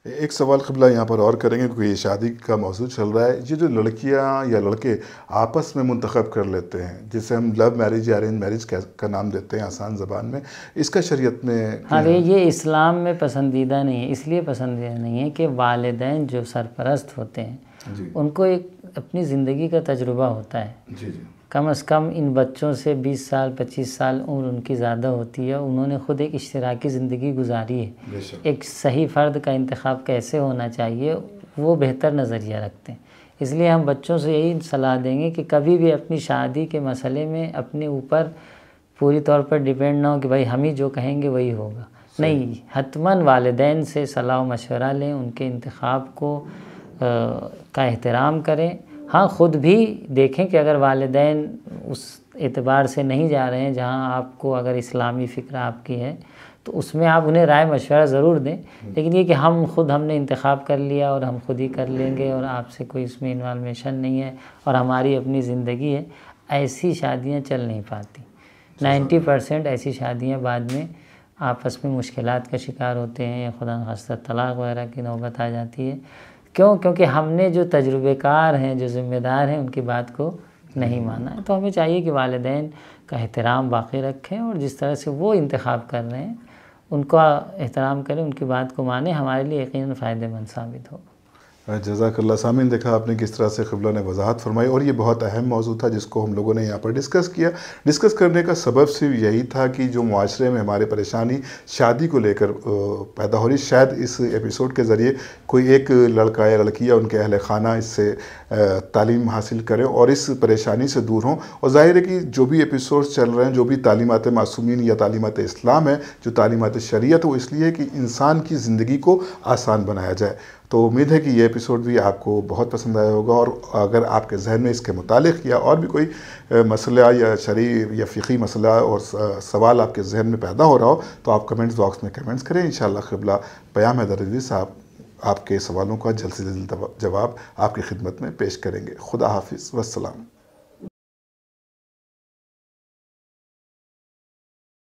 ایک سوال قبلہ یہاں پر اور کریں گے کیونکہ یہ شادی کا موضوع چل رہا ہے. یہ جو لڑکیاں یا لڑکے آپس میں منتخب کر لیتے ہیں جسے ہم لو میرج یا ارینج میرج کا نام دیتے ہیں آسان زبان میں، اس کا شریعت میں ہاں یہ اسلام میں پسندیدہ نہیں ہے. اس لیے پسندیدہ نہیں ہے کہ والدین جو سرپرست ہوتے ہیں ان کو ایک اپنی زندگی کا تجربہ ہوتا ہے. کم از کم ان بچوں سے 20 سال 25 سال عمر ان کی زیادہ ہوتی ہے. انہوں نے خود ایک اشتراکی زندگی گزاری ہے. ایک صحیح فرد کا انتخاب کیسے ہونا چاہیے وہ بہتر نظریہ رکھتے ہیں. اس لیے ہم بچوں سے یہی صلاح دیں گے کہ کبھی بھی اپنی شادی کے مسئلے میں اپنے اوپر پوری طور پر ڈیپینڈ نہ ہو کہ بھائی ہم ہی جو کہیں گے وہی ہوگا. نہیں، حتماً والدین سے صلاح و مشورہ لیں، ان کے انتخاب کا احترام کریں. ہاں خود بھی دیکھیں کہ اگر والدین اس اعتبار سے نہیں جا رہے ہیں جہاں آپ کو اگر اسلامی فکر آپ کی ہے تو اس میں آپ انہیں رائے مشورہ ضرور دیں. لیکن یہ کہ ہم نے انتخاب کر لیا اور ہم خود ہی کر لیں گے اور آپ سے کوئی اس میں انوالویشن نہیں ہے اور ہماری اپنی زندگی ہے، ایسی شادیاں چل نہیں پاتی. 90% ایسی شادیاں بعد میں آپس میں مشکلات کا شکار ہوتے ہیں یا خدا نخواستہ طلاق وغیرہ کی نوبت آ جاتی ہے. کیونکہ ہم نے جو تجربے کار ہیں، جو ذمہ دار ہیں، ان کی بات کو نہیں مانا ہے. تو ہمیں چاہیے کہ والدین کا احترام باقی رکھیں اور جس طرح سے وہ انتخاب کر رہے ہیں ان کا احترام کریں، ان کی بات کو مانیں. ہمارے لیے یقیناً فائدہ مند ثابت ہوگا. جزاک اللہ. سامعین، دیکھا آپ نے کس طرح سے قبلہ نے وضاحت فرمائی اور یہ بہت اہم موضوع تھا جس کو ہم لوگوں نے یہاں پر ڈسکس کیا. ڈسکس کرنے کا سبب صرف یہی تھا کہ جو معاشرے میں ہمارے پریشانی شادی کو لے کر پیدا ہو رہی، شاید اس ایپیسوڈ کے ذریعے کوئی ایک لڑکا یا لڑکی یا ان کے اہل خانہ اس سے تعلیم حاصل کریں اور اس پریشانی سے دور ہوں. اور ظاہر ہے کہ جو بھی ایپیسوڈز چل رہے ہیں، جو بھی تعلیمات معصومین یا تعلیمات اسلام ہے، جو تعلیمات شریعت، وہ اس لیے کہ انسان کی زندگی کو آسان بنایا جائے. تو امید ہے کہ یہ ایپیسوڈ بھی آپ کو بہت پسند آیا ہوگا اور اگر آپ کے ذہن میں اس کے متعلق یا اور بھی کوئی مسئلہ یا شرعی یا فقہی مسئلہ اور سوال آپ کے ذہن میں پیدا ہو رہا ہو تو آپ کمنٹس باکس میں کمنٹس کریں. انشاءاللہ قبلہ پیام حیدر رضوی صاحب آپ کے سوالوں کا جلد سے جلد جواب آپ کی خدمت میں پیش کریں گے. خدا حافظ والسلام.